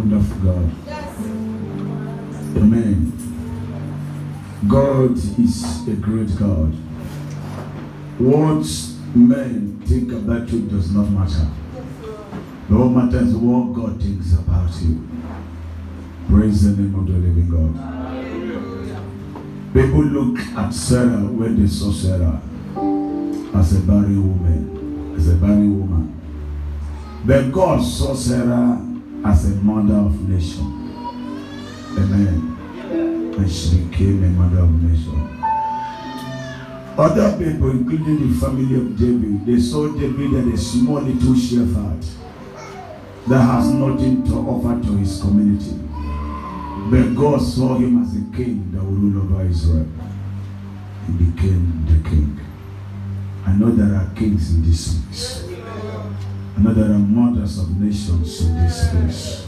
wonderful God. Yes. Amen. God is a great God. What men think about you does not matter. But what matters is what God thinks about you. Praise the name of the living God. People look at Sarah when they saw Sarah as a barren woman. But God saw Sarah as a mother of nation. Amen. And she became a mother of nation. Other people, including the family of David, they saw David as a small little shepherd that has nothing to offer to his community. But God saw him as a king that will rule over Israel. He became the king. I know there are kings in this place. I know there are mothers of nations in this place.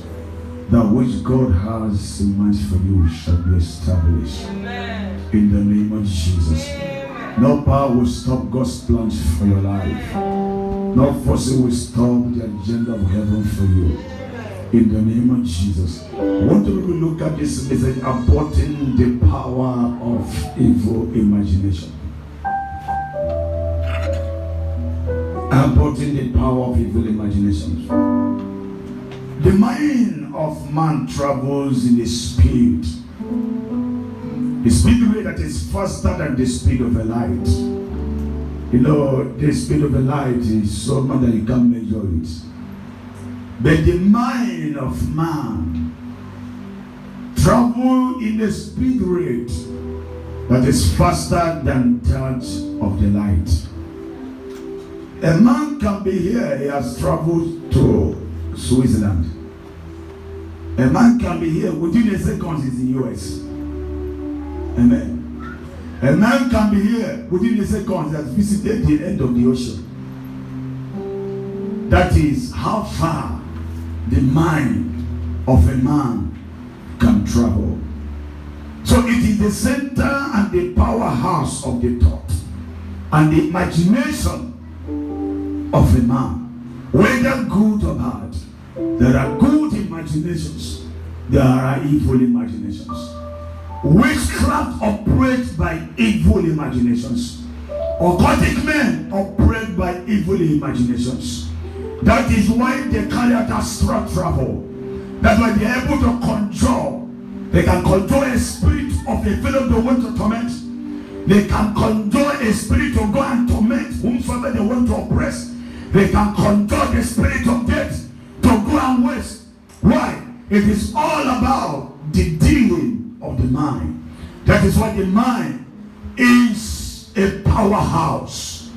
That which God has in mind for you shall be established. Amen. In the name of Jesus. Amen. No power will stop God's plans for your life. No force will stop the agenda of heaven for you. In the name of Jesus. I want to look at this message aborting the power of evil imagination. Aborting the power of evil imaginations. The mind of man travels in the speed. The speed that is faster than the speed of a light. You know, the speed of a light is so much that you can't measure it. But the mind of man travels in a speed rate that is faster than that of the light. A man can be here, he has traveled to Switzerland. A man can be here within a second, he's in US. Amen. A man can be here within a second, he has visited the end of the ocean. That is how far the mind of a man can travel. So it is the center and the powerhouse of the thought and the imagination of a man, whether good or bad. There are good imaginations, there are evil imaginations. Witchcraft operates by evil imaginations. Occultic men operate by evil imaginations. That is why they carry out astral travel. That's why they are able to control. They can control a spirit of a fellow they want to torment. They can control a spirit to go and torment whomsoever they want to oppress. They can control the spirit of death to go and waste. Why? It is all about the dealing of the mind. That is why the mind is a powerhouse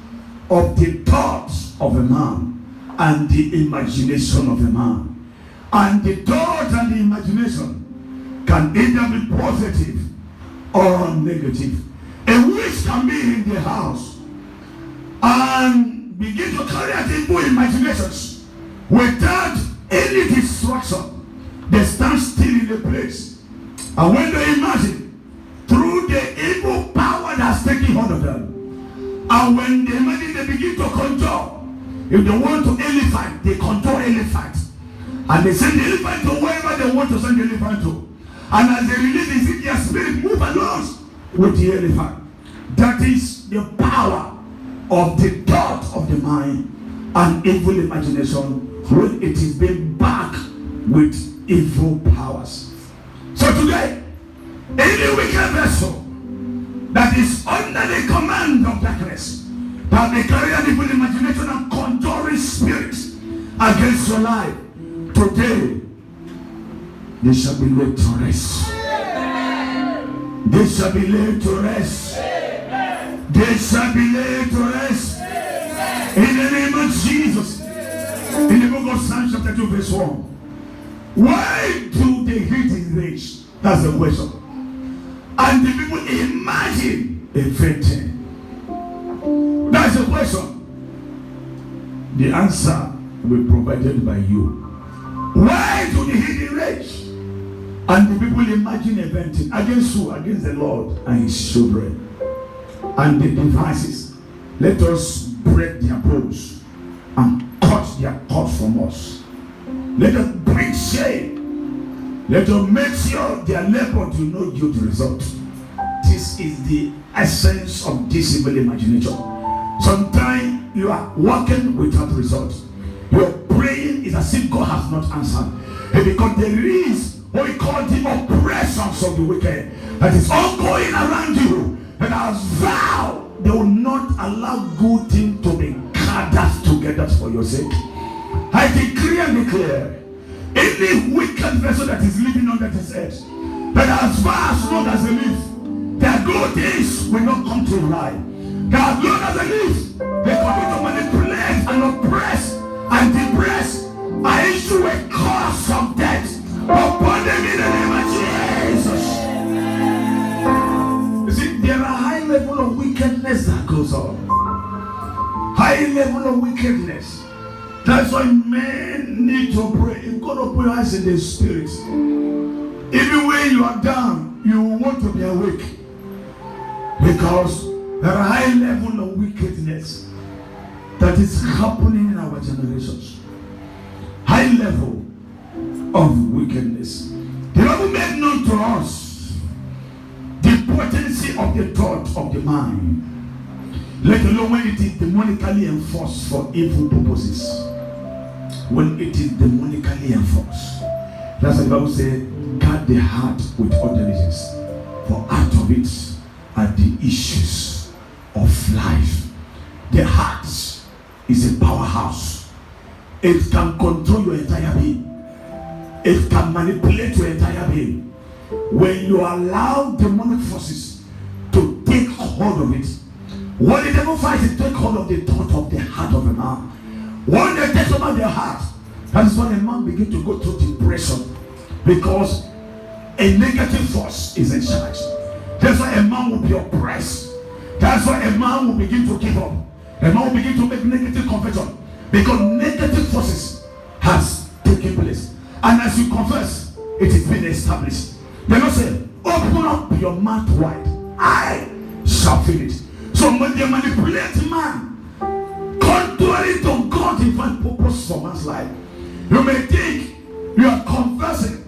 of the thoughts of a man and the imagination of a man. And the thought and the imagination can either be positive or negative. A witch can be in the house and begin to carry out evil imaginations without any distraction. They stand still in the place. And when they imagine through the evil power that's taking hold of them, and when they imagine, they begin to control. If they want to elephant, they control elephant. And they send the elephant to wherever they want to send the elephant to. And as they release, they see their spirit move along with the elephant. That is the power of the thought of the mind and evil imagination when it is being backed with evil powers. So today, any wicked vessel that is under the command of darkness, that may carry an evil imagination and conjuring spirits against your life, today they shall be laid to rest. They shall be laid to rest. They shall be laid to rest. In the name of Jesus. In the book of Psalms chapter 2 verse 1. Why do they hate his rage? That's the question. And the people imagine a great thing. That's the question. The answer will be provided by you. Why do they hate his rage? And the people imagine a great thing. Against who? Against the Lord and his children. And the devices. Let us break their bows and cut their cord from us. Let us bring shame Let them make sure their labor do not yield the result. This is the essence of this evil imagination. Sometimes you are working without result. Your praying is as if God has not answered. And because there is what we call the oppressions of the wicked that is ongoing around you. And as vow, they will not allow good things to be gathered together for your sake. I decree and declare, any wicked vessel that is living under this earth, that as far as long as they live, their good things will not come to life. That as long as they live, they continue to manipulate and oppress and depress and issue a curse of death upon them in the name of Jesus. You see, there are high level of wickedness that goes on. High level of wickedness. That's why men need to pray. If God open your eyes in the spirit, even when you are down, you want to be awake. Because there are high level of wickedness that is happening in our generations. High level of wickedness. The Bible made known to us the potency of the thought of the mind, let alone when it is demonically enforced for evil purposes. When it is demonically enforced, that's why the Bible says, guard the heart with all diligence, for out of it are the issues of life. The heart is a powerhouse. It can control your entire being. It can manipulate your entire being. When you allow demonic forces to take hold of it, when the devil fights, it take hold of the thought of the heart of a man. When they take over their heart, that is when a man begins to go through depression, because a negative force is in charge. That's why a man will be oppressed. That's why a man will begin to give up. A man will begin to make negative confession, because negative forces has taken place. And as you confess, it is being established. The Lord said, open up your mouth wide, I shall fill it. So when they manipulate man, contrary to God's divine purpose for man's life, you may think you are confessing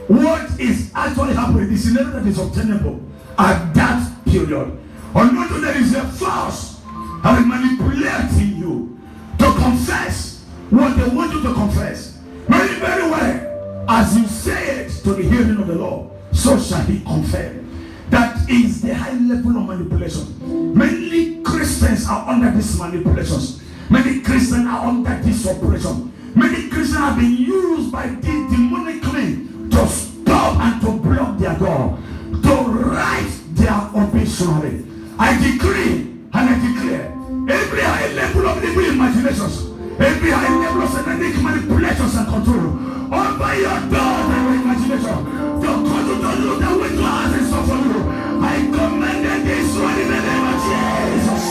what is actually happening, the scenario that is obtainable at that period. Or not that there is a force that is manipulating you to confess what they want you to confess. Very, very well, as you say it to the hearing of the Lord, so shall he confirm. That is the high level of manipulation. Many Christians are under these manipulations. Many Christians are under this oppression. Many Christians have been used by this demonically to stop and to block their door, to write their obituary. I decree and I declare, every high level of evil imaginations, every high level of satanic manipulations and control over your thought and imagination, to cause you to look at what God has done for you, I command this one in the name of Jesus.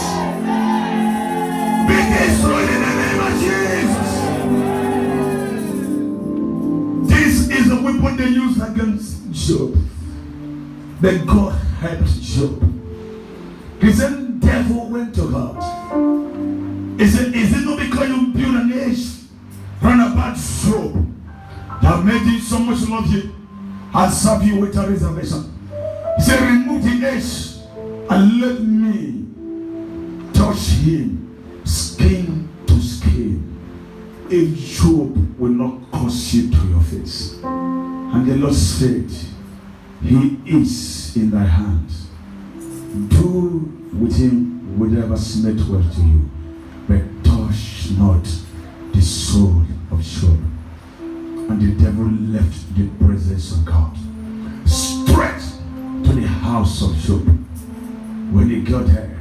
Be destroyed in the name of Jesus. This is the weapon they used against Job. Then God helped Job. He said, devil went to God. He said, is it not because you build an edge round about Job that made him so much love you and serve you with a reservation? He said, remove the edge and let me touch him skin to skin. If Job will not curse you to your face. And the Lord said, he is in thy hands. Do with him whatever seemeth well to you, but touch not the soul of Job. And the devil left the presence of God, straight to the house of Job. When he got there,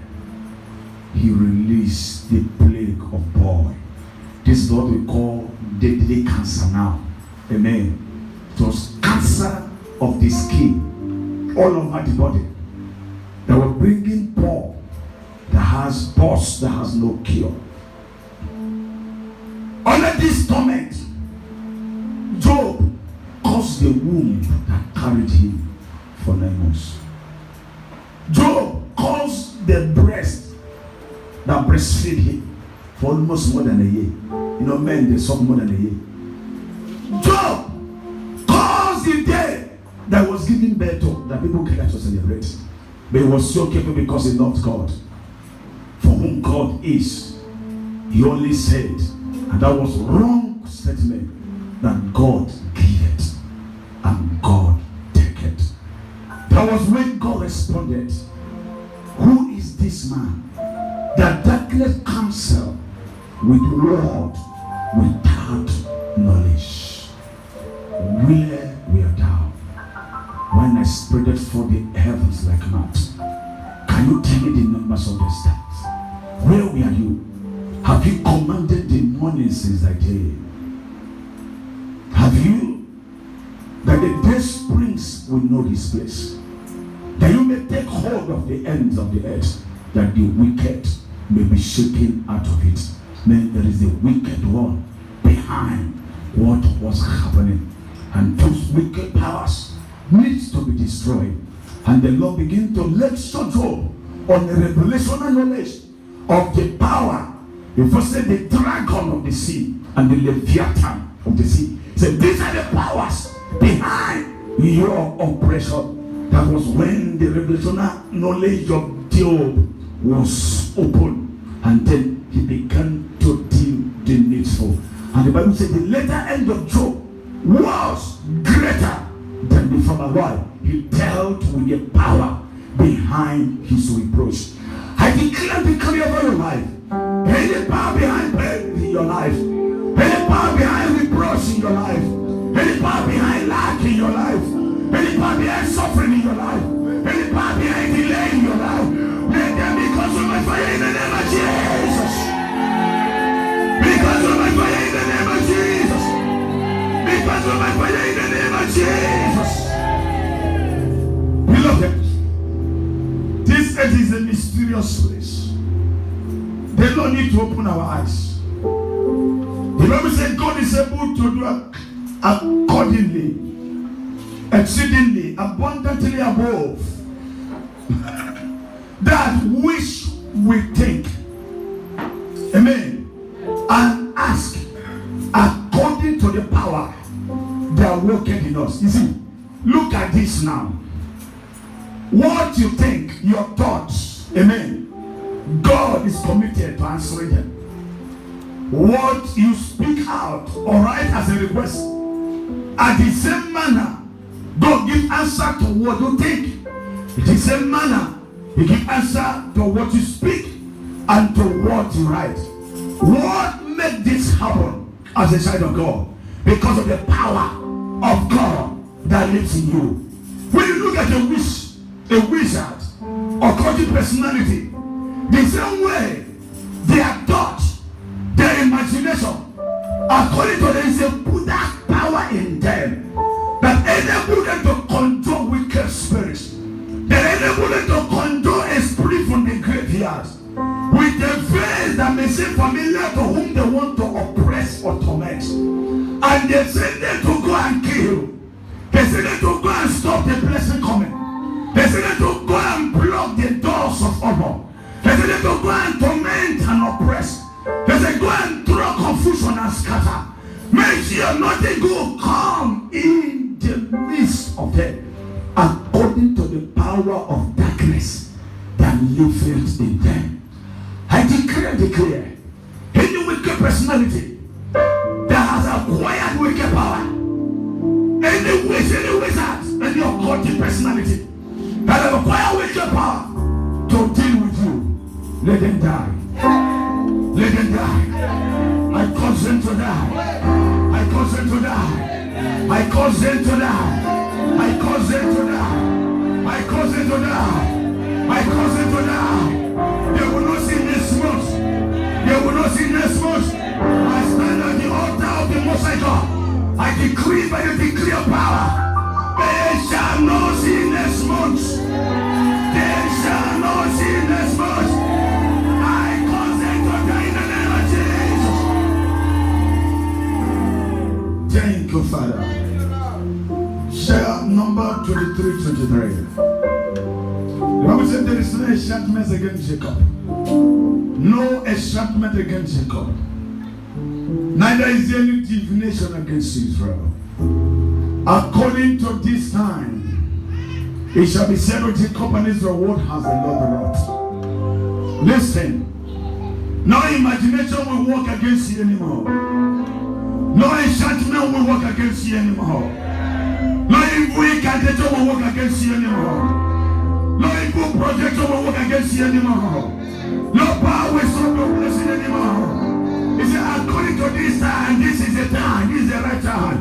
he released the plague of boil. This is what we call deadly cancer now. Amen. It was cancer of the skin all over the body. They were bringing Paul that has pus that has no cure. Under this torment, Job caused the womb that carried him for 9 months. Job caused the breast that breastfed him for almost more than a year. You know, men, they suffer more than a year. Job caused the death that was given birth to, that people came to celebrate. But he was so careful because he loved God. For whom God is, he only said, and that was wrong statement, that God give it and God take it. That was when God responded, who is this man that darkness counsel with word without knowledge? Where were thou when I spread forth the heavens like mat? Can you tell me the numbers of the stars? Where were you? Have you commanded the morning since thy day? Have you? That the day springs will know his place. That you may take hold of the ends of the earth, that the wicked may be shaken out of it. Then there is a wicked one behind what was happening. And those wicked powers needs to be destroyed. And the Lord began to lecture Job on the revelational knowledge of the power. He first said the dragon of the sea and the Leviathan of the sea. He said these are the powers behind your oppression. That was when the revelational knowledge of Job was open, and then he began to deal the needful. And the Bible said the later end of Job was greater than the former. Why? He dealt with the power behind his reproach. I declare over your life. Any power behind your life, any power behind reproach in your life, any power behind lack in your life, any power behind suffering in your life, any power behind delay in your life, let them be consumed by fire in the name of Jesus. Be consumed by fire in the name of Jesus. Be consumed by fire in the name of Jesus. Beloved, this earth is a mysterious place. They don't need to open our eyes. The Bible said God is able to do accordingly, exceedingly, abundantly above that which we think. Amen. And ask according to the power that worketh in us. You see, look at this now. What you think, your thoughts, amen, God is committed to answering them. What you speak out or write as a request, at the same manner, God gives answer to what you think. In the same manner, He gives answer to what you speak and to what you write. What made this happen as a child of God? Because of the power of God that lives in you. When you look at a wizard, or cultic personality, the same way their thoughts, their imagination, according to there is a Buddha power in them that enable them to control wicked spirits, that enable them to control a spirit from the graveyard with a face that may seem familiar to whom they want to oppress or torment. And they send them to go and kill. They send them to go and stop the blessing coming. They send them to go and block the doors of honor. They send them to go and torment and oppress. They say go and throw confusion and scatter. Make sure nothing good come in the midst of them, according to the power of darkness that liveth in them. I declare, any wicked personality that has acquired wicked power, any witch, any wizard, any occultic personality that have acquired wicked power to deal with you, let them die. Let them die. I cause them to die. I cause them to die. I cause them to die. I cause them to die. I cause them to die. I cause them to die. They will not see this month. They will not see next month. I stand at the altar of the Most High God. I decree by the decree of power. They shall not see next month. They shall not see next month. I cause them to die in the name of Jesus. Thank you, Father. Share number 23. The Bible said there is no enchantment against Jacob. No enchantment against Jacob. Neither is there any divination against Israel. According to this time, It shall be said unto Jacob and Israel, what has the Lord wrought? Listen. No imagination will work against you anymore. No enchantment will work against you anymore. No evil incantation will work against you anymore. No evil projection will work against you anymore. No power will stop your blessing anymore. He said, according to this time, this is the time, this is the right time.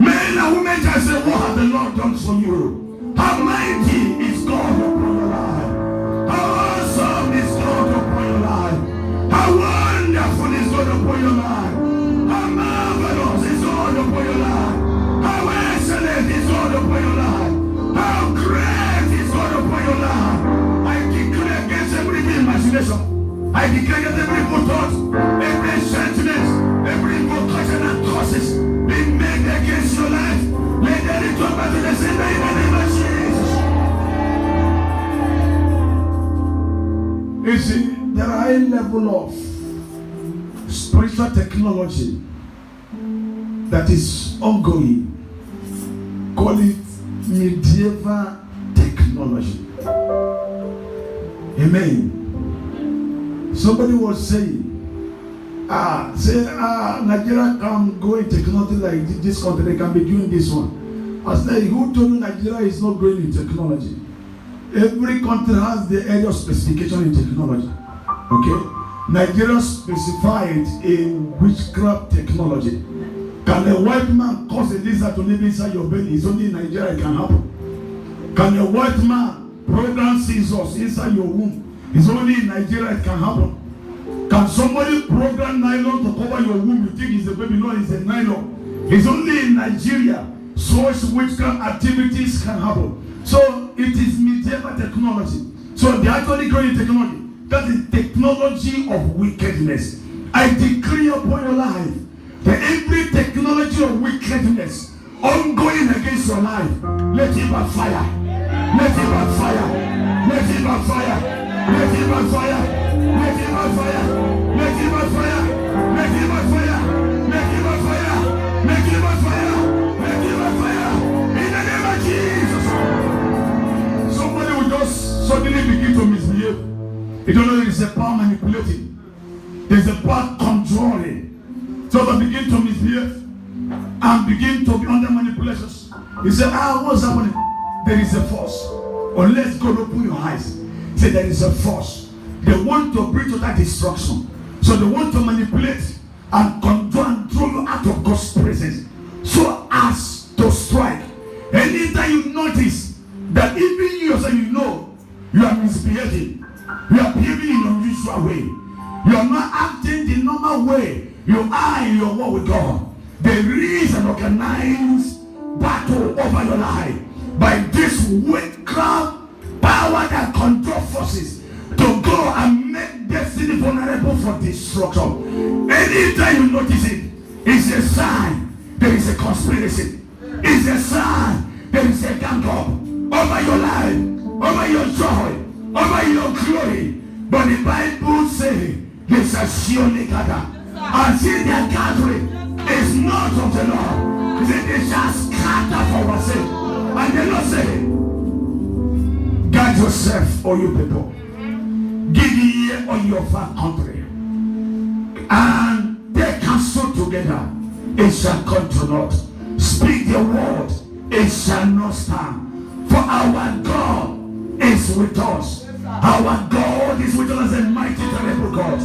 Men and women shall say, what has the Lord done for you? How mighty is God upon your life? How awesome is God upon your life? How wonderful is God upon your life? How marvelous is God upon your life? How excellent is God upon your life? How great is God upon your life? I declare against every imagination. I declare against every evil thought, every sentiment, every invocation and curses being made against your life. Let them return back to the sender in the name of Jesus. You see, there are a level of spiritual technology that is ongoing. Call it medieval technology. Amen. Somebody was saying, Nigeria can go in technology like this country, they can be doing this one. I said, who told you Nigeria is not growing in technology? Every country has the area of specification in technology. Okay? Nigeria specified in witchcraft technology. Can a white man cause a lizard to live inside your belly? It's only in Nigeria it can happen. Can a white man program scissors inside your womb? It's only in Nigeria it can happen. Can somebody program nylon to cover your womb? You think it's a baby? No, it's a nylon. It's only in Nigeria such witchcraft activities can happen. So it is medieval technology. So they actually growing technology. That is technology of wickedness. I decree upon your life that every technology of wickedness ongoing against your life, let it backfire. Let it backfire. Let it backfire. Let it backfire. Let it backfire. Let it backfire. Let it backfire. Let it backfire. Let it backfire. Let it backfire. In the name of Jesus. Somebody will just suddenly begin to misbehave. You don't know there is a power manipulating. There's a power controlling. So they begin to misbehave and begin to be under manipulations. You say, what's happening? There is a force. Unless God open your eyes. Say there is a force. They want to bring total destruction. So they want to manipulate and control and throw you out of God's presence. So as to strike. Anytime you notice that even you yourself, you know you are misbehaving. You are behaving in an unusual way. You are not acting the normal way. You are in your war with God. There is an organized battle over your life by this witchcraft power that control forces to go and make destiny vulnerable for destruction. Anytime you notice it, it's a sign there is a conspiracy. It's a sign there is a gang up over your life, over your joy, over your glory. But the Bible says they shall surely gather. And see their gathering is not of the Lord. He said they shall scatter for ourselves. And the Lord said, guard yourself, all you people. Give ear on your far country. And they counsel together. It shall come to naught. Speak the word. It shall not stand. For our God is with us. Our God is with us as a mighty terrible God.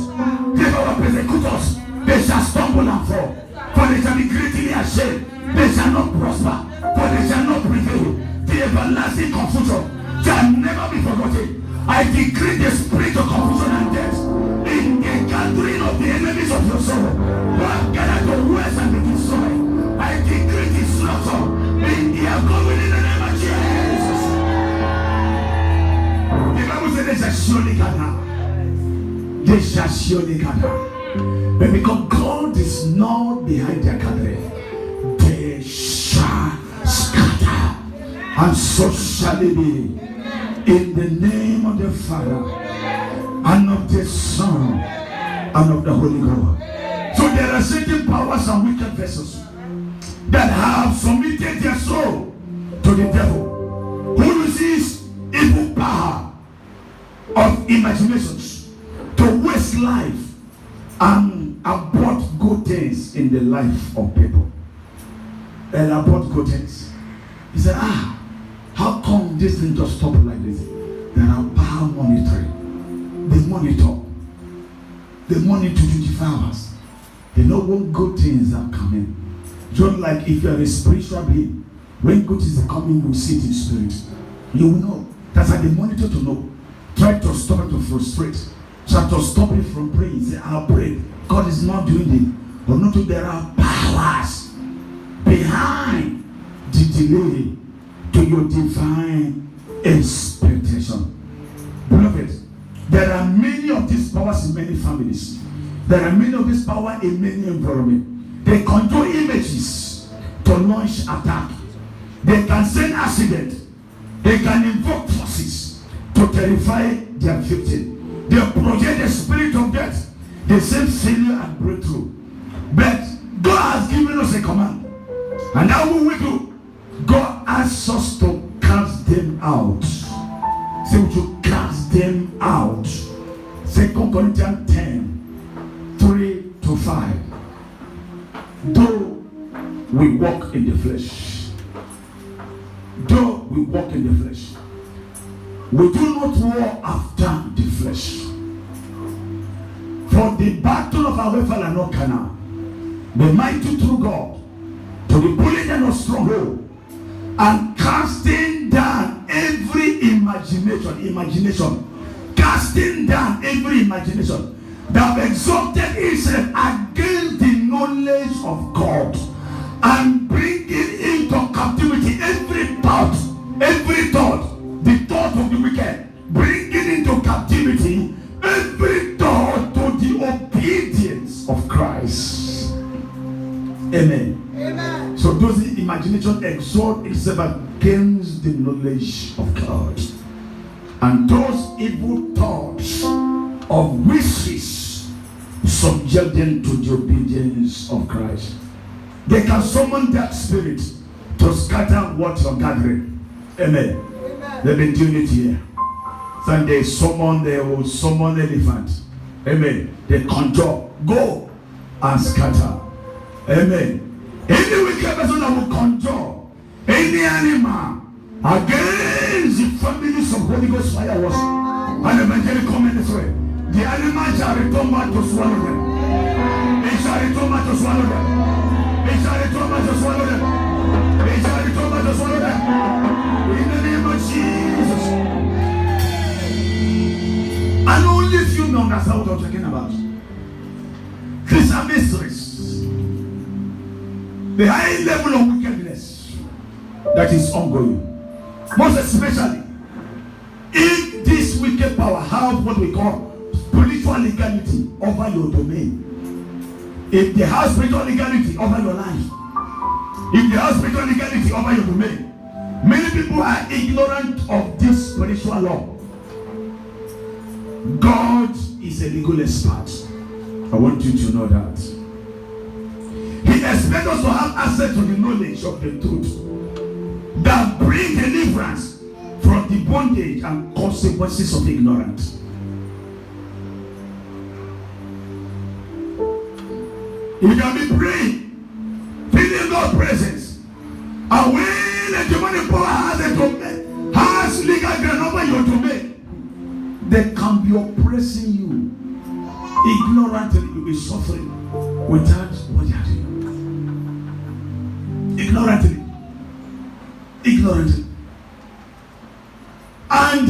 Give our persecutors. They shall stumble and fall, for they shall be greatly ashamed. They shall not prosper, for they shall not prevail. The everlasting confusion shall never be forgotten. I decree the spirit of confusion and death in the gathering of the enemies of your soul, who are gathered to waste and be destroyed. I decree destruction in their going in the name of Jesus. The Bible says they shall surely gather. They shall surely gather. But because God is not behind their gathering, they shall scatter. And so shall it be. In the name of the Father, and of the Son, and of the Holy Ghost. So there are certain powers and wicked vessels that have submitted their soul to the devil. Who you see of imaginations to waste life and abort good things in the life of people. And abort good things. He said, how come this thing just stop like this? There are power monitoring. They monitor 24 hours. They know when good things are coming. Just like if you are a spiritual being, when good things are coming, you see it in spirit. You will know. That's how they monitor to know. Try to stop it, to frustrate. Try to stop it from praying. Say, I'll pray. God is not doing it. But not there are powers behind the delay to your divine expectation. Beloved, there are many of these powers in many families. There are many of these powers in many environments. They control images to launch attack. They can send accident. They can invoke forces to terrify their victim. They project the spirit of death. They send failure and breakthrough. But God has given us a command. And how will we do? God asks us to cast them out. Say, would you cast them out? 2 Corinthians 10, 3-5. Though we walk in the flesh, we do not war after the flesh. For the battle of our warfare are not carnal, but mighty through God to the pulling down of stronghold and casting down every imagination, casting down every imagination that have exalted itself against the knowledge of God, and bringing into captivity every thought, the thought of the wicked, bringing into captivity every thought to the obedience of Christ. Amen. Amen. So those imagination exalt itself against the knowledge of God, and those evil thoughts of wishes subject them to the obedience of Christ. They can summon that spirit to scatter what you're gathering. Amen. Amen. They've been doing it here. So they will summon elephant. Amen. They conjure, go and scatter. Amen. Any wicked person that will conjure any animal against the families of Holy Ghost fire was an evangelical comment this way. The animal shall return back to swallow them. It shall return back to swallow them. It shall return back to swallow them. It shall return back to swallow them. In the name of Jesus. And only few know that's what I'm talking about. These are mysteries. The high level of wickedness that is ongoing. Most especially if this wicked power have what we call spiritual legality over your domain. If they have spiritual legality over your life, if they have spiritual legality over your domain, many people are ignorant of this spiritual law. God is a legal expert. I want you to know that. He expects us to have access to the knowledge of the truth that brings deliverance from the bondage and consequences of ignorance. You can be praying, feeling God's presence, and when a demonic power has legal ground over your domain, they can be oppressing you. Ignorantly, you'll be suffering without what you are doing. Ignorantly. And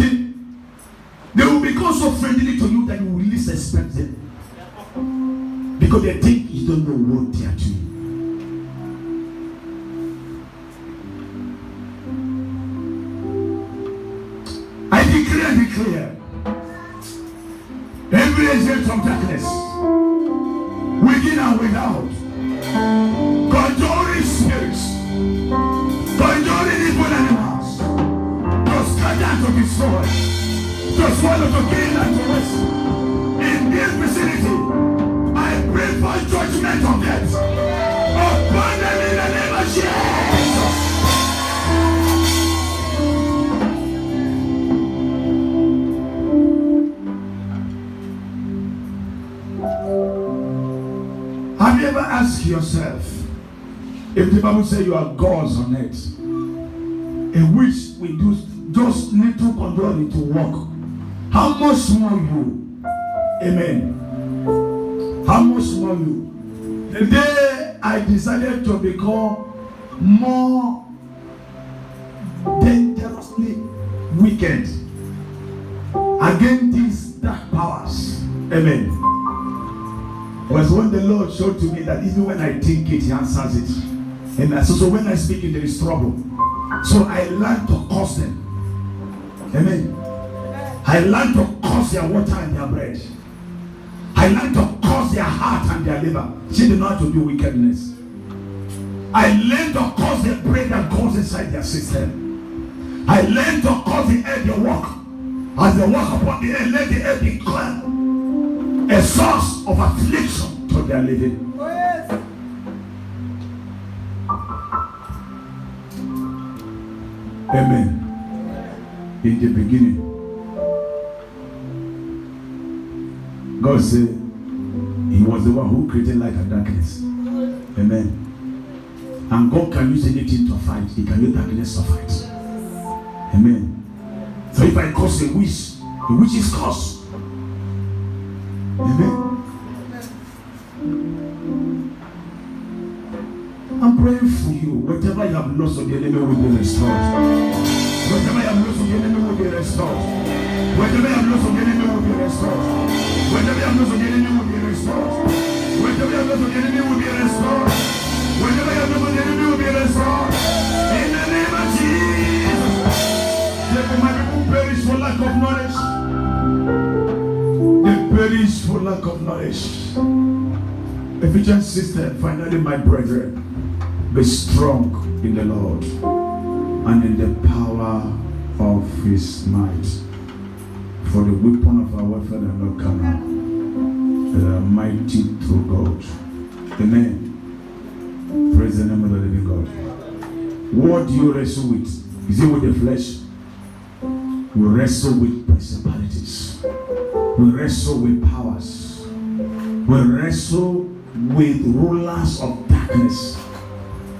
they will become so friendly to you that you will least expect them. Because they think you don't know what they are doing. I declare and declare, every agent from darkness, within and without, conjuring spirits, conjuring evil animals, to scatter and to destroy, to swallow, to kill and to waste. In this vicinity, I pray for judgment of death upon them in the name of Jesus. yourself, if the Bible says you are gods on earth, in which we do just need to control it to work, how much more you? Amen. How much more you? The day I decided to become more dangerously wicked against these dark powers, amen, was when the Lord showed to me that even when I think it, He answers it. And so when I speak it, there is trouble. So I learned to curse them. Amen. I learned to curse their water and their bread. I learned to curse their heart and their liver. She did not to do wickedness. I learned to curse the bread that goes inside their system. I learned to curse the air they walk. As they walk upon the air, let the air declare a source of affliction to their living. Amen. In the beginning, God said He was the one who created light and darkness. Amen. And God can use anything to fight. He can use darkness to fight. Amen. So if I cause a witch is cursed. Amen. I'm praying for you. Whatever you have lost of the enemy will be restored. Whatever you have lost of the enemy will be restored. Whatever you have lost of the enemy will be restored. Whatever you have lost of the enemy will be restored. Whatever you have lost of the enemy will be restored. Whatever you have lost of the enemy will be restored. In the name of Jesus. Therefore, my people perish for lack of knowledge. They perish for lack of knowledge. Ephesians 6:10. Finally, my brethren, be strong in the Lord and in the power of His might. For the weapon of our warfare are not carnal, they are mighty through God. Amen. Praise the name of the living God. What do you wrestle with? Is it with the flesh? We wrestle with principalities. We wrestle with powers. We wrestle with rulers of darkness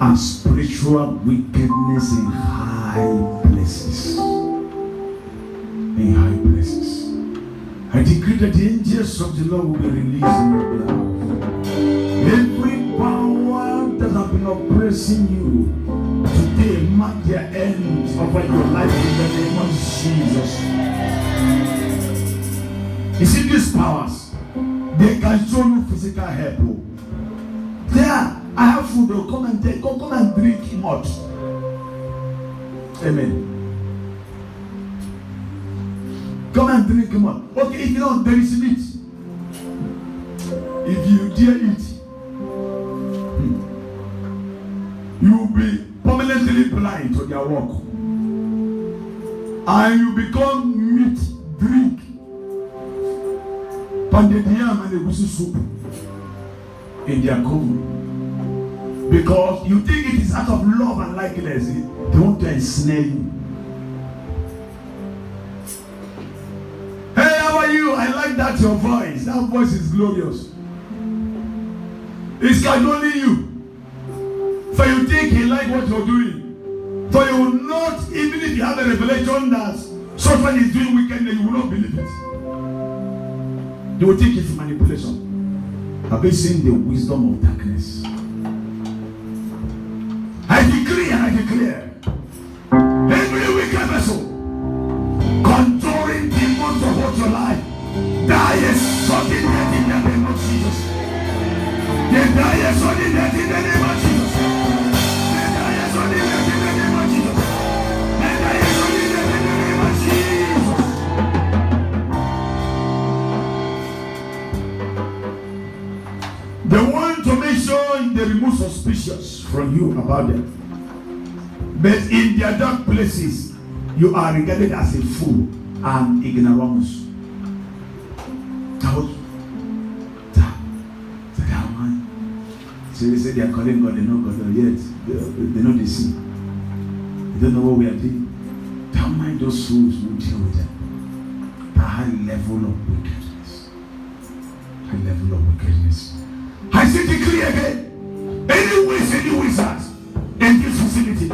and spiritual wickedness in high places. In high places. I decree that the angels of the Lord will be released in your behalf. Every power that has been oppressing you today, mark their end over your life in the name of Jesus. You see, these powers, they can show you physical help. There, I have food, they'll come and take, come and drink much. Amen. Come and drink much. Okay, if you don't, there is meat. If you dare eat, you will be permanently blind to their work. And you become meat, drink. Pounded yam and egusi soup in their coven. Because you think it is out of love and likeness. They want to ensnare you. Hey, how are you? I like that your voice. That voice is glorious. It's controlling you. So you think he like what you're doing. So you will not, even if you have a revelation that someone is doing wickedness, you will not believe it. You will think it's manipulation. Have you seen the wisdom of darkness? I decree and I declare, every wicked vessel controlling demons about your life, die sudden death in the name of Jesus. They die sudden death in the name of Jesus. They die sudden death in the name of Jesus. They die sudden death in the name of Jesus. They want to make sure they remove suspicions from you about them. But in their dark places, you are regarded as a fool and ignoramus. So they say they are calling God, they know God, yet they know they see. They don't know what we are doing. Don't mind those fools who deal with them. The high level of wickedness. High level of wickedness. I say decree again. Any witch, any wizard in this vicinity,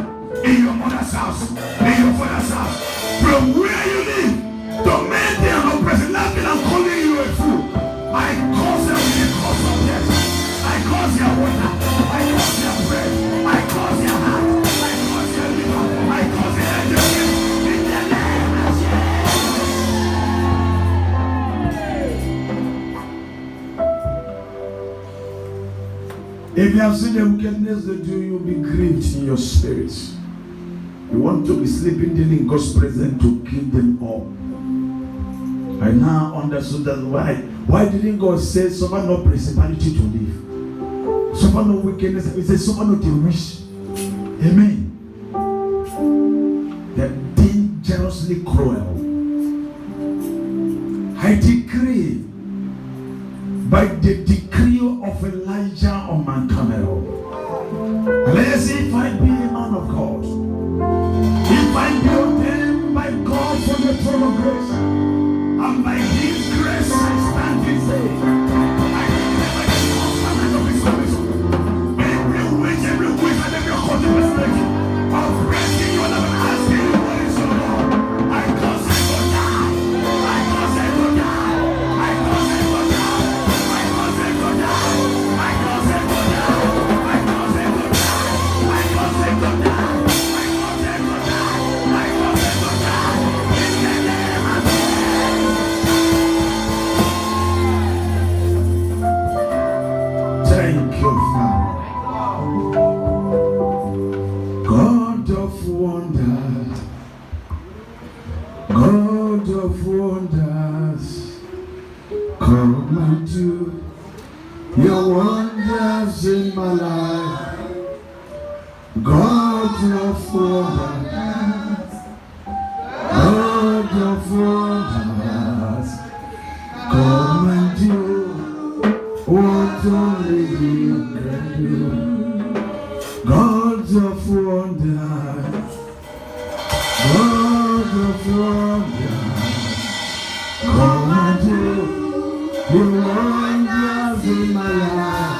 in your mother's house, in your father's house, from where you live, tormenting and oppressing, laughing and calling you a fool. I cause them with the cause of death. I cause their water. I cause their bread. I cause their heart. I cause their liver. I cause their energy. In the name of Jesus. If you have seen the wickedness they do, you'll be grieved in your spirit. You want to be sleeping daily in God's presence to kill them all. I now understood that why didn't God say suffer no principality to live? Suffer no wickedness. He said suffer not a wish. Amen. They're dangerously cruel. I decree by the decree of Elijah on Mount Carmel. Let's see if I be a man of God. If I be ordained by God for the throne of grace, and by His grace I stand and say, I never get covenant of His service. Every witch, and every controversy of breaking your love and asking you what is your law. I cause I go down. I cause I go down. I cause I go down. I cause I go down. I cause I go down. I cause I go down. I cause I go down. Thank you, Father. God of wonders, God of wonders, come and do your wonders in my life. God of wonders, God of wonders, come and do what only you can do. God of wonders, God of wonders, come and do your wonders in my life.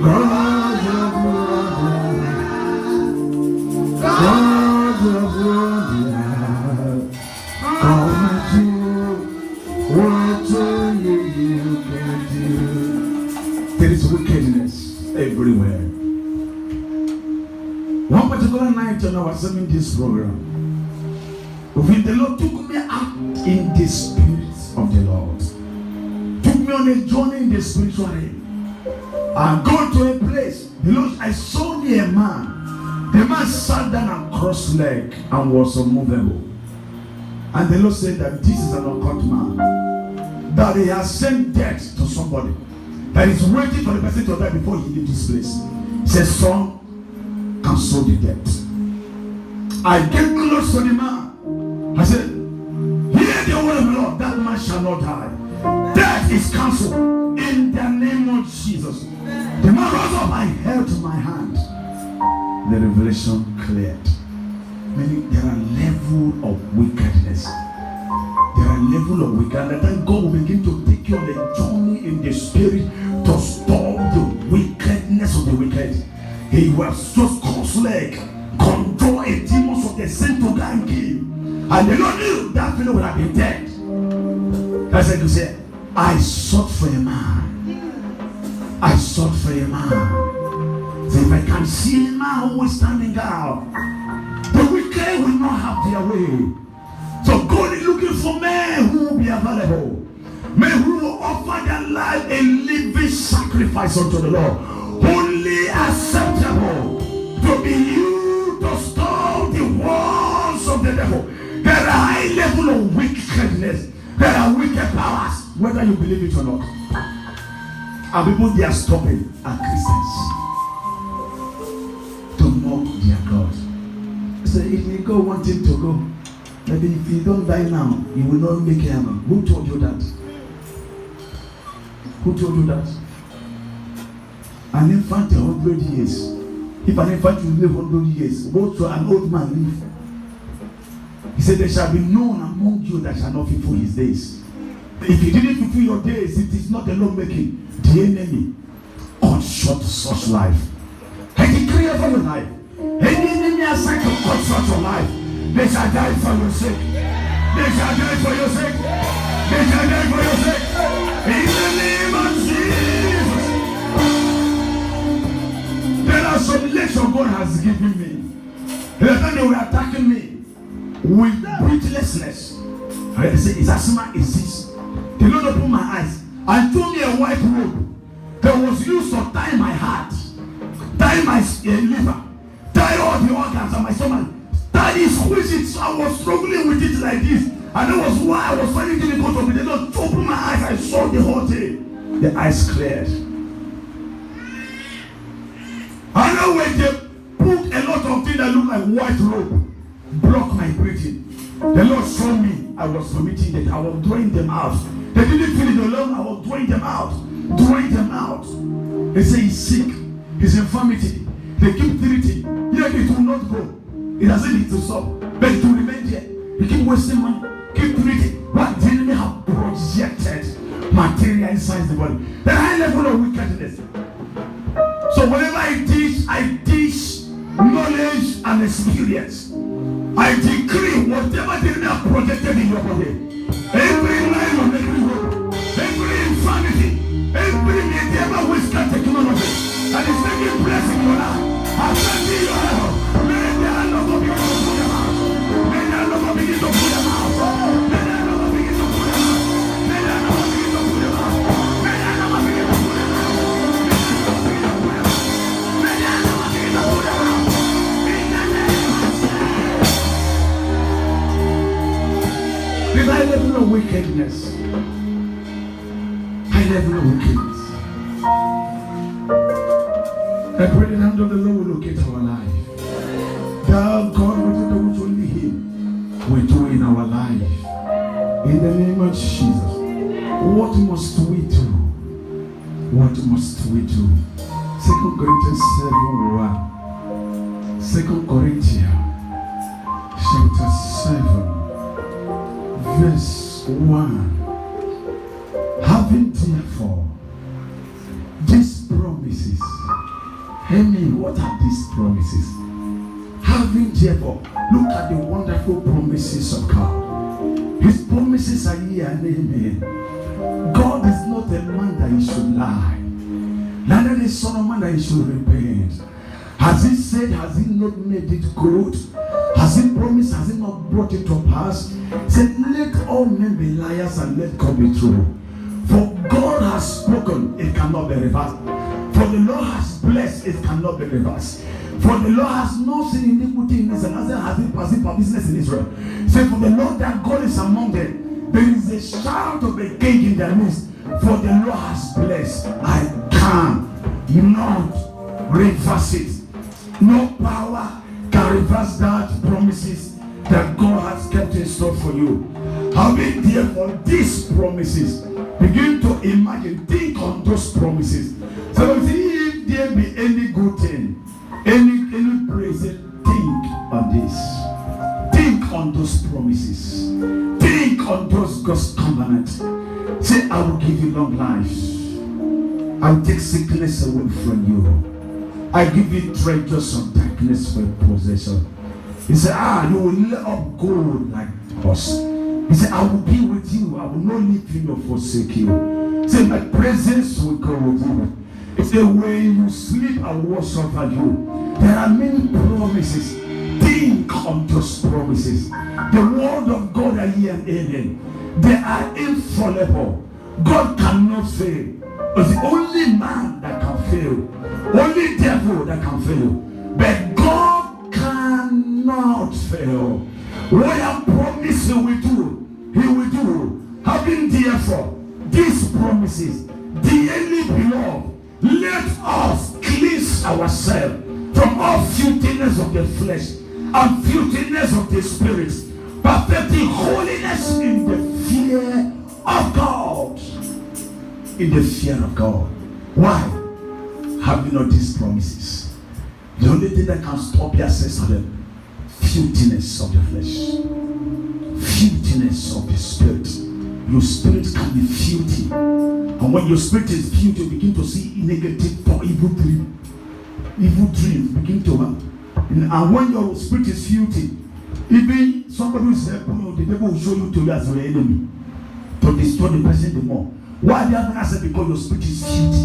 God of wonders, God of wonders, come and do what only you can do. There is wickedness everywhere. One particular night when I was serving this program, when the Lord took me out in the spirit of the Lord, took me on a journey in the spiritual realm, and go to a place. The Lord, I saw a man. The man sat down and crossed leg and was unmovable. And the Lord said that this is an occult man, that he has sent death to somebody, that is waiting for the person to die before he leaves this place. He said, son, cancel the debt. I get close to the man. I said, hear the word of the Lord, that man shall not die. Death is cancelled in the name of Jesus. The man rose up, I held my hand. The revelation cleared. Meaning there are levels of wickedness. There are levels of wickedness. And God will begin to take you on a journey in the spirit to stop the wickedness of the wicked. He was just cross-legged, control a demons of the sin to go and kill. And the Lord knew that fellow would have been dead. That's why he said, I sought for a man. I sought for a man. So if I can see a man who is standing out, the wicked will not have their way. So God is looking for men who will be available. Men who will offer their life a living sacrifice unto the Lord. Only acceptable to be used to stop the walls of the devil. There are high level of wickedness. There are wicked powers, whether you believe it or not. And people they are stopping are Christians to mock their God. So if you go want him to go, maybe if you don't die now, you will not make heaven. Who told you that? Who told you that? An infant 100 years. If an infant will live 100 years, what shall an old man live? He said, there shall be none among you that shall not fulfill his days. If you didn't fulfill your days, it is not the Lord making, the enemy. short such life. I decree over your life. Any enemy assigned to cut short your life, they shall die for your sake. They shall die for your sake. They shall die for your sake. In the name of Jesus. There are some lections God has given me. The time they were attacking me with breathlessness. I say, is asthma exist? The Lord opened my eyes and told me a white robe that was used to tie my heart, tie my liver, tie all the organs of my stomach, tie it, squeeze it. So I was struggling with it like this. And that was why I was finding it difficult to be. The Lord opened my eyes. I saw the whole thing. The eyes cleared. I know when they put a lot of things that look like white robe, block my breathing. The Lord saw me. I was vomiting it. I was drawing them out. They didn't feel it alone. I was drawing them out. Drawing them out. They say he's sick. His infirmity. They keep treating. Yet it will not go. It doesn't need to stop. But it will remain there. You keep wasting money. Keep treating. What the enemy have projected material inside the body. The high level of wickedness. So whenever I teach knowledge and experience. I decree whatever the enemy have projected in your body, every line of every rope, every infirmity, every medieval whisper technology that is making blessing in your life, I send you your help. May the hand of God begin to put them out. May the hand of God begin to put them out. May the hand of God begin to put them out. May the hand of God begin to put them out. May the hand of God begin to put them out. May the hand of God begin to put them out. The high level of wickedness. High level of wickedness. I pray the hand of the Lord will locate our life. Thou God will do which only Him will do in our life. In the name of Jesus. What must we do? What must we do? 2 Corinthians 7:1. 2 Corinthians chapter 7. Verse 1. Having therefore these promises. Amen. What are these promises? Having therefore, look at the wonderful promises of God. His promises are here and amen. God is not a man that he should lie, neither the son of man that he should repent. Has he said, has he not made it good? Has he promised, has he not brought it to pass? He said, let all men be liars and let God be true. For God has spoken, it cannot be reversed. For the Lord has blessed, it cannot be reversed. For the Lord has not seen iniquity in Israel, neither has he perceived business in Israel. Say, for the Lord that God is among them, there is a shout of a king in their midst. For the Lord has blessed, I cannot reverse it. No power can reverse that promises that God has kept in store for you. Having therefore these promises, begin to imagine, think on those promises. So if there be any good thing, any praise, think on this. Think on those promises. Think on those God's covenants. Say, I will give you long life. I will take sickness away from you. I give you treasures of darkness for possession. He said, you will lay up gold like us. He said, I will be with you. I will not leave you nor forsake you. He said, my presence will go with you. He said, when you sleep, I will watch over you. There are many promises. Think on those promises. The word of God are here and amen. They are infallible. God cannot fail. It's the only man that can fail. Only devil that can fail. But God cannot fail. What I promise he will do, he will do. Having therefore these promises, dearly beloved, let us cleanse ourselves from all filthiness of the flesh and filthiness of the spirit, perfecting holiness in the fear of God. In the fear of God. Why? Have you not these promises? The only thing that can stop your access to them, filthiness of the flesh, filthiness of the spirit. your spirit can be filthy. And when your spirit is filthy, you begin to see negative or evil dreams. Evil dreams begin to happen. And when your spirit is filthy, even somebody who is helping you, the devil will show you to you as your enemy to destroy the person the more. Why they have access? Because your spirit is filthy.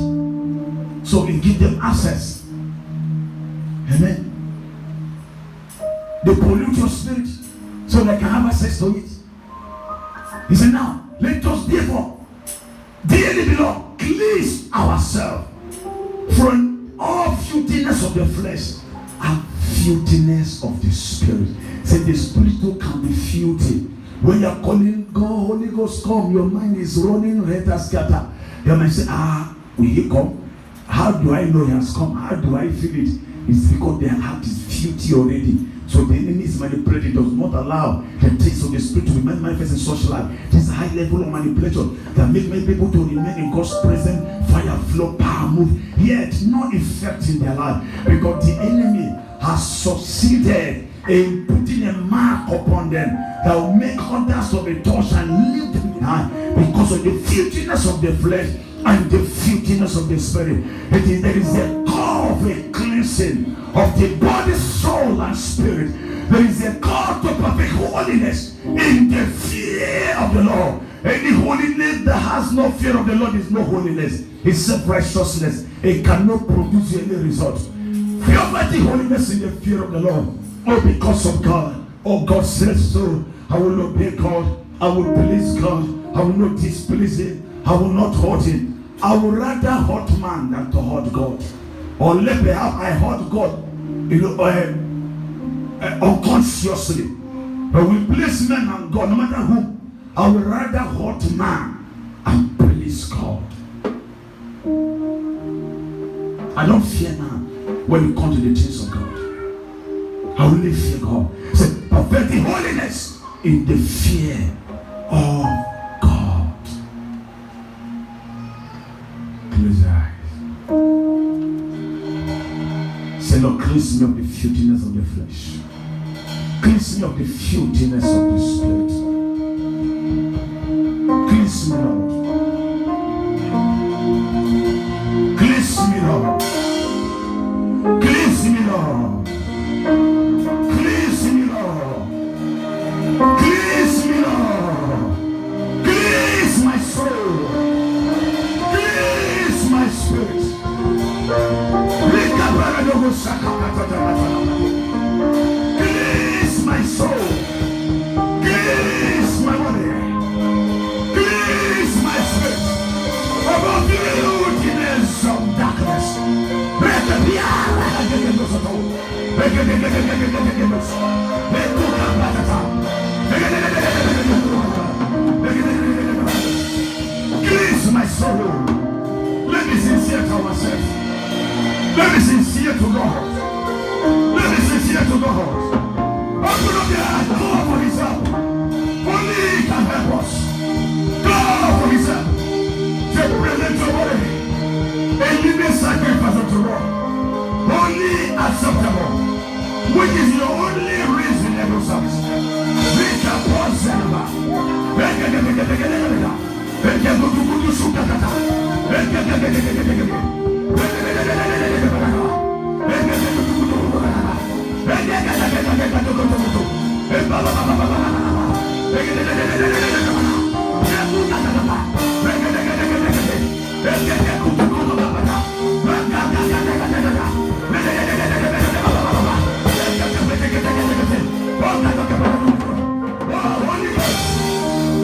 So it gives them access. Amen. They pollute your spirit so they can have access to it. He said, now let us therefore, dearly beloved, cleanse ourselves from all filthiness of the flesh and filthiness of the spirit. Say the spirit too can be filthy. When you are calling God, Holy Ghost come, your mind is running red as scatter. You might say, will he come? How do I know he has come? How do I feel it? It's because their heart is filthy already. So the enemy is manipulating, does not allow the taste of the spirit to remain manifest in such life. This is a high level of manipulation that makes many people to remain in God's presence, fire flow, power move, yet no effect in their life, because the enemy has succeeded in putting a mark upon them that will make others to be touched and leave them behind because of the filthiness of the flesh and the filthiness of the spirit. There is a call of a cleansing of the body, soul, and spirit. There is a call to perfect holiness in the fear of the Lord. Any holiness that has no fear of the Lord is no holiness. It's self-righteousness. It cannot produce any result. Purity, holiness in the fear of the Lord. Oh, because of God. Oh, God says so. I will obey God. I will please God. I will not displease Him. I will not hurt Him. I would rather hurt man than to hurt God. Or let perhaps I hurt God, unconsciously. But we place men and God, no matter who. I would rather hurt man and please God. I don't fear man when it comes to the things of God. I only fear God. Say, perfect the holiness in the fear of God. Close your eyes. Say, Lord, cleanse me of the filthiness of the flesh. Cleanse me of the filthiness of the spirit. Cleanse me, Lord. Cleanse me, Lord. Cleanse me, Lord. Cleanse me, Lord. Cleanse me, Lord. Cleanse my soul. Cleanse my spirit. Cleanse my soul. Cleanse my body. Cleanse my spirit. Above the filthiness of darkness. Cleanse my soul. Let me sincere to ourselves. Let me sincere to God. Let me sincere to God. Open up your heart. God for His help. Only He can help us. God for His help. To present your body a living sacrifice unto God. Only acceptable, which is your only reasonable service. Reach upon Selma.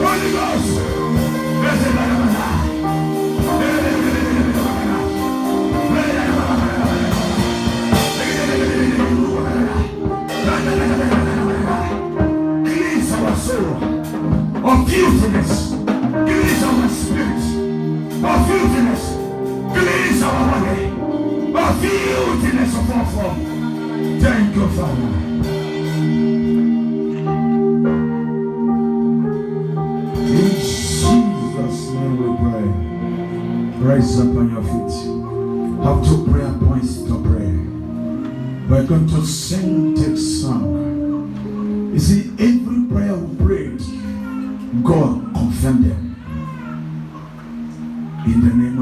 Holy Ghost. Cleanse our soul of filthiness. Cleanse our spirit of filthiness. Cleanse our body of filthiness of our form. Thank you, Father. Rise up on your feet. Have 2 prayer points to pray. We're going to sing this song. You see, every prayer we prayed, God confirmed them.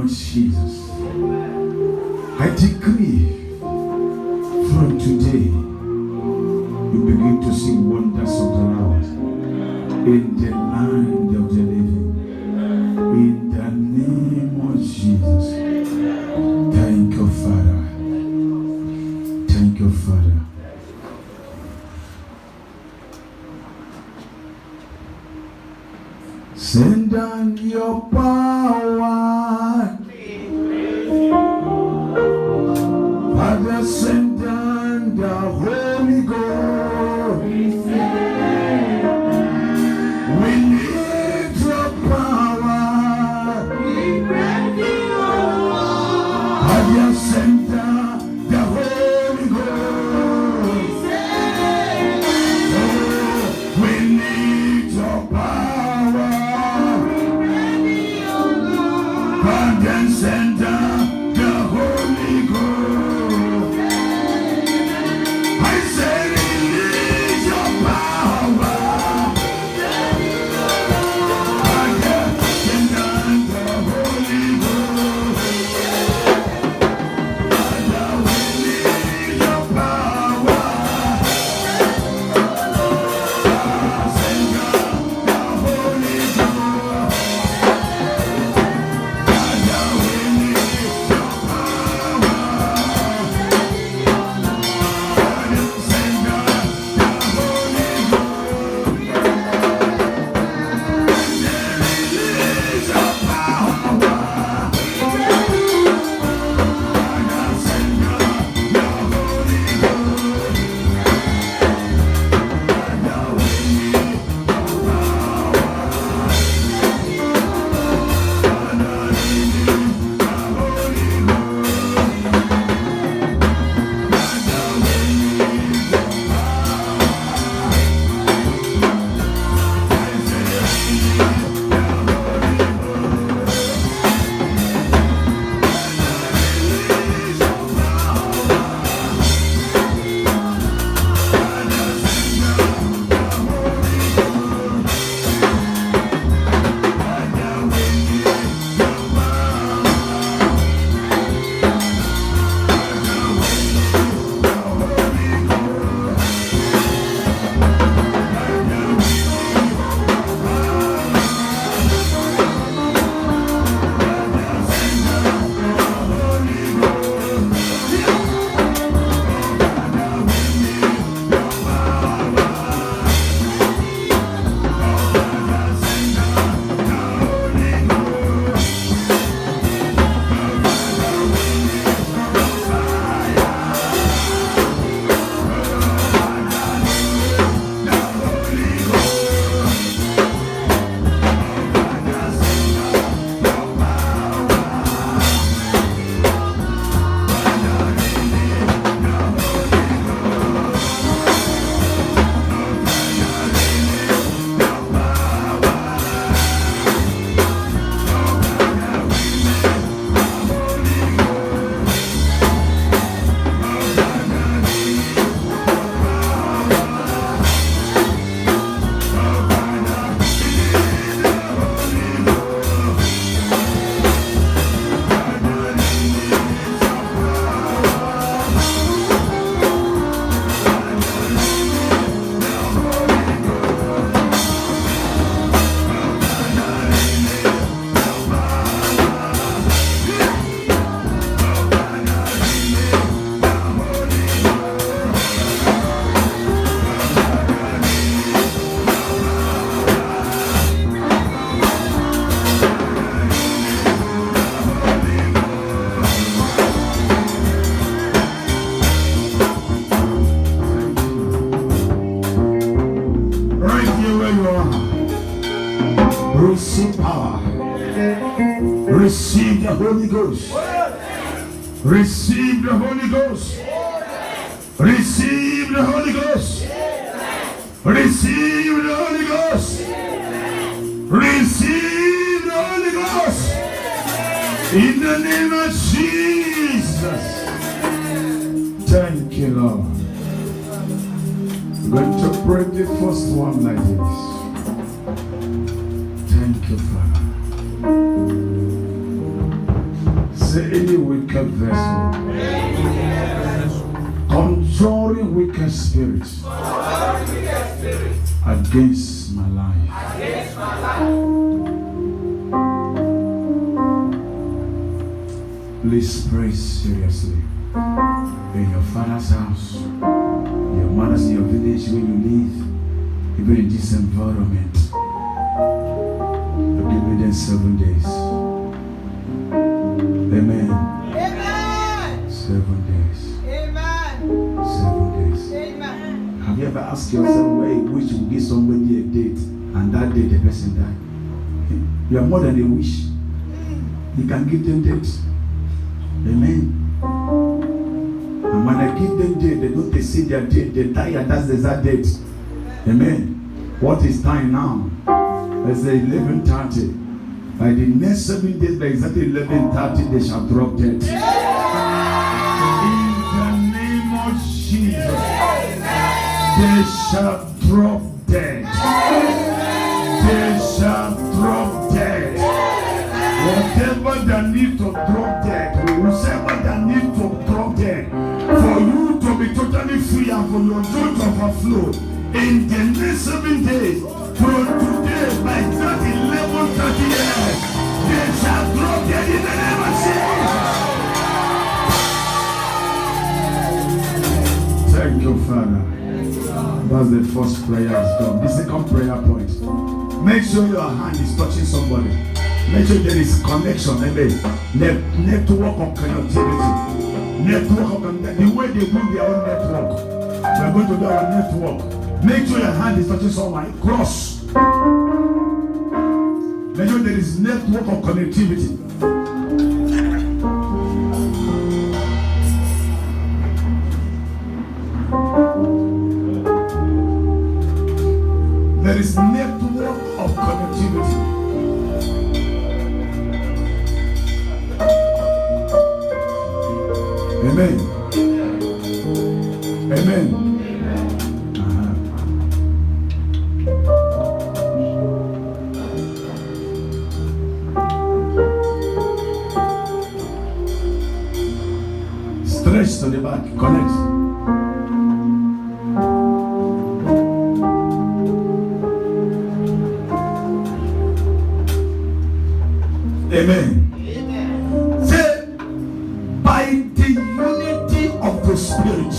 of Jesus, I decree from today, you begin to see wonders of the Lord in the land of the living. In the name of Jesus. Thank you, Father. Thank you, Father. Send down your power. Father, send down the Holy Ghost. We need your power. Father, send down the Holy Ghost. Oh, we need your power. Father, send down the Holy Ghost. I say, release your power. Father, send down the Holy Ghost. Father, we need your power. Send down the Holy Ghost. Father, we need your power. Father, send down the Holy Ghost. Release your power. Father, send down the Holy Ghost. Father, we need your power. Father, we need the Holy Ghost. Father, we need your power. I say, release the Holy Ghost. Release your power. Father, send down the Holy Ghost. Father, we need your power. Father, we need the Holy Ghost. Father, we need your power. Father, send down the Holy Ghost. Father, we need your power. Father, send down the Holy Ghost. Father, we need your fire. The Holy Ghost. Father, send down your power. Father, we need the Holy Ghost. Father, we need your power. Father, we need the Holy Ghost. Father, we need your power. Right here where you are, receive power. Receive the Holy Ghost. Receive the Holy Ghost. Receive the Holy Ghost. Receive the Holy Ghost. Receive the Holy Ghost. In the name of Jesus. Thank you, Lord. We're going to pray the first one like this. Thank you, Father. Say any wicked vessel, conjuring wicked spirits against my life. Please pray seriously. In your father's house, your mother's, your village, where you live, even in this environment, you give them 7 days. Amen. Amen. 7 days. Amen. 7 days. Amen. Have you ever asked yourself where you wish you give somebody a date and that day the person died? You are more than a wish. You can give them dates. Amen. And when I give them date, they don't see their date, they die and that's the exact date. Amen. What is time now? Let's say 11:30. By the next 7 days, by exactly 11:30, they shall drop dead. In the name of Jesus, they shall drop dead. They shall drop dead. Whatever they need to drop dead, whoever they need to drop dead, for you to be totally free and for your joy to overflow, in the next 7 days, from today, by exactly 11:30 a.m., they shall drop dead in the name of Jesus. Thank you, Father. That's the first prayer is done. The second prayer point. Make sure your hand is touching somebody. Make sure there is connection. Amen. Network of connectivity. Network of connectivity. The way they build their own network. We are going to do our network. Make sure your hand is touching someone. Cross. Make sure there is network of connectivity. There is network of connectivity. Amen. Amen. Stretch to the back. Connect. Amen. Say, by the unity of the Spirit,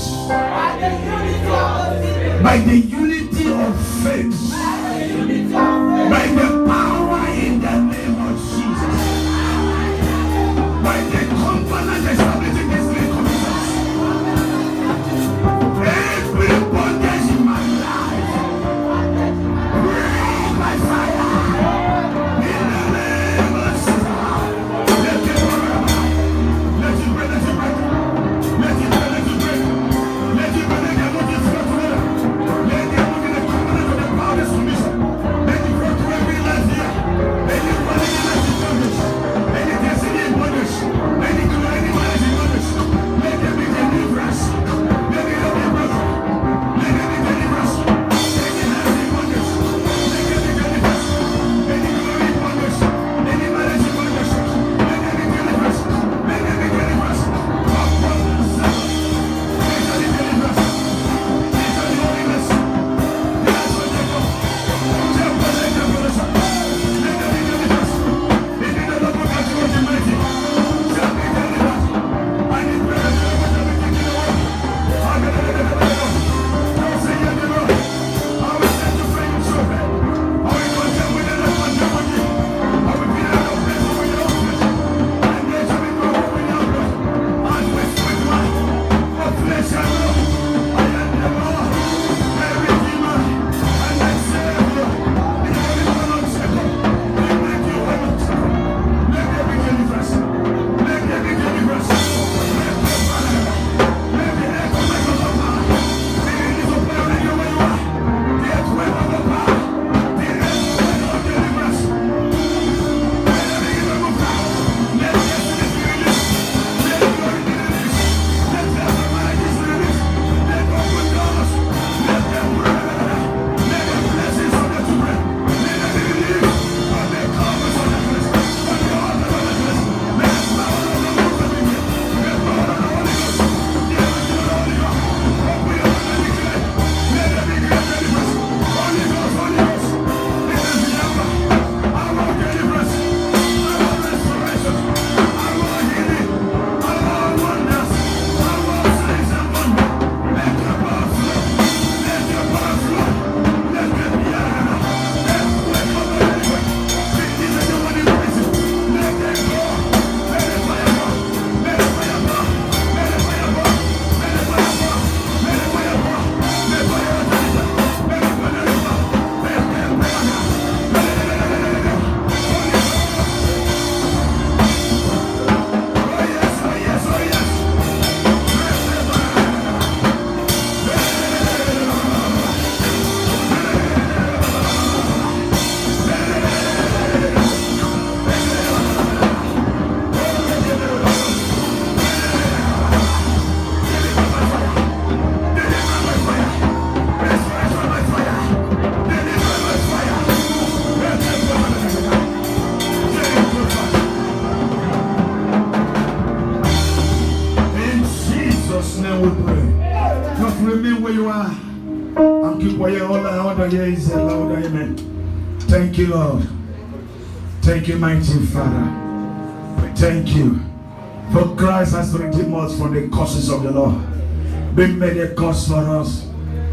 by the unity of faith, by the power in the name of Jesus, by the covenant establishing these three commissions, every bondage in my life, break by fire. In the name of Jesus. Let it break. Let it break. Let it break. Let it break. Let it break. Let it break. Let it break. Let it break. Let it break. Let it break. Let it break. Let it break. Let it break. keep quiet. All I want to hear is a loud amen. Thank you, Lord. Thank you, mighty Father. We thank you. For Christ has redeemed us from the curses of the law. Been made a curse for us.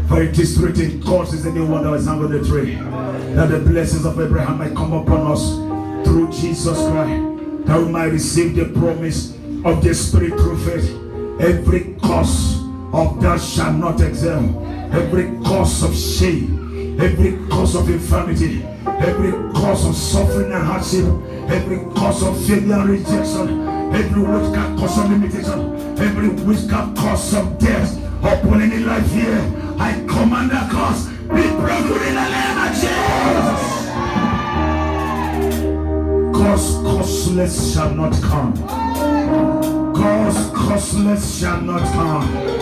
For it is written, curse is anyone that is under the tree. That the blessings of Abraham might come upon us through Jesus Christ. That we might receive the promise of the Spirit through faith. Every curse of thou shalt not excel. Every curse of shame. Every curse of infirmity. Every curse of suffering and hardship. Every curse of failure and rejection. Every witchcraft curse of limitation. Every witchcraft curse of death upon any life here. I command that curse be broken in the name of Jesus. Curseless shall not come. Curseless shall not come.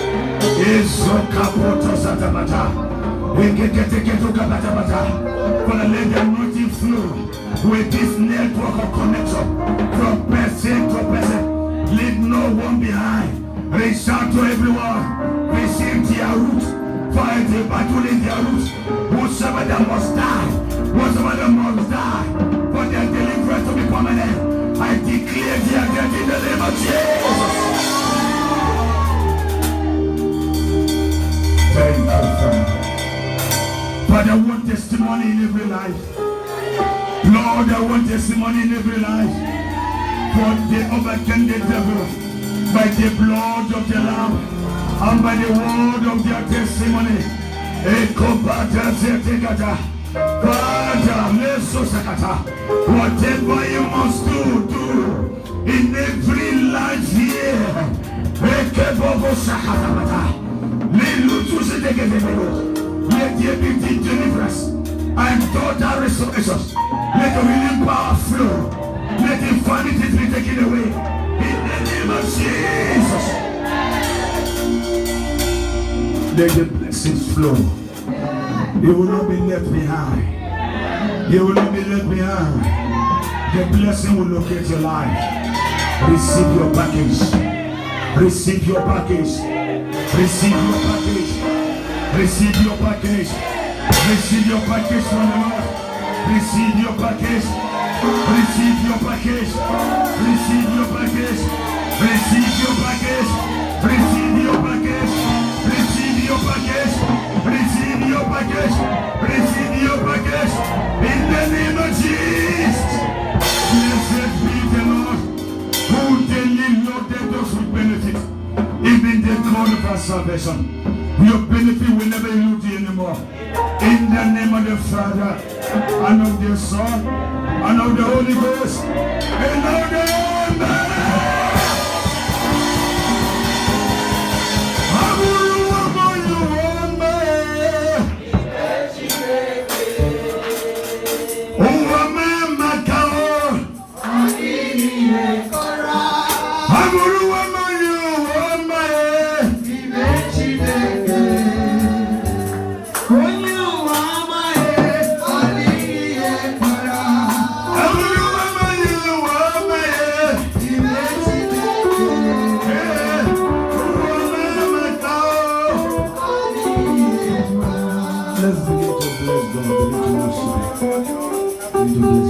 For let the anointing flow with this network of connection from person to person. Leave no one behind. Reach out to everyone. Receive their root. Fight the battle in their roots. Whosoever that must die, whosoever that must die, for their deliverance to be permanent. I declare their death in the name of Jesus. Thank you, Father. Father, I want testimony in every life. Lord, I want testimony in every life. For they overcame the devil by the blood of the Lamb and by the word of their testimony. Father, whatever you must do in every life here. Let there be deliverance and total restoration. Let the healing power flow. Let infirmities be taken away. In the name of Jesus. Let the blessings flow. You will not be left behind. You will not be left behind. The blessing will locate your life. Receive your package. Receive your package. Receive your package. Receive your package. Receive your package from the Lord. Receive your package. Receive your package. Receive your package. Receive your package. Receive your package. Receive your package. Receive your package. Receive your package. In the name of Jesus. Blessed be the Lord who daily loaded us with benefit. Even the God of our salvation. Your benefit will never elude you anymore. In the name of the Father, and of the Son, and of the Holy Ghost, and of the let's begin to bless God, begin to worship Him, begin to bless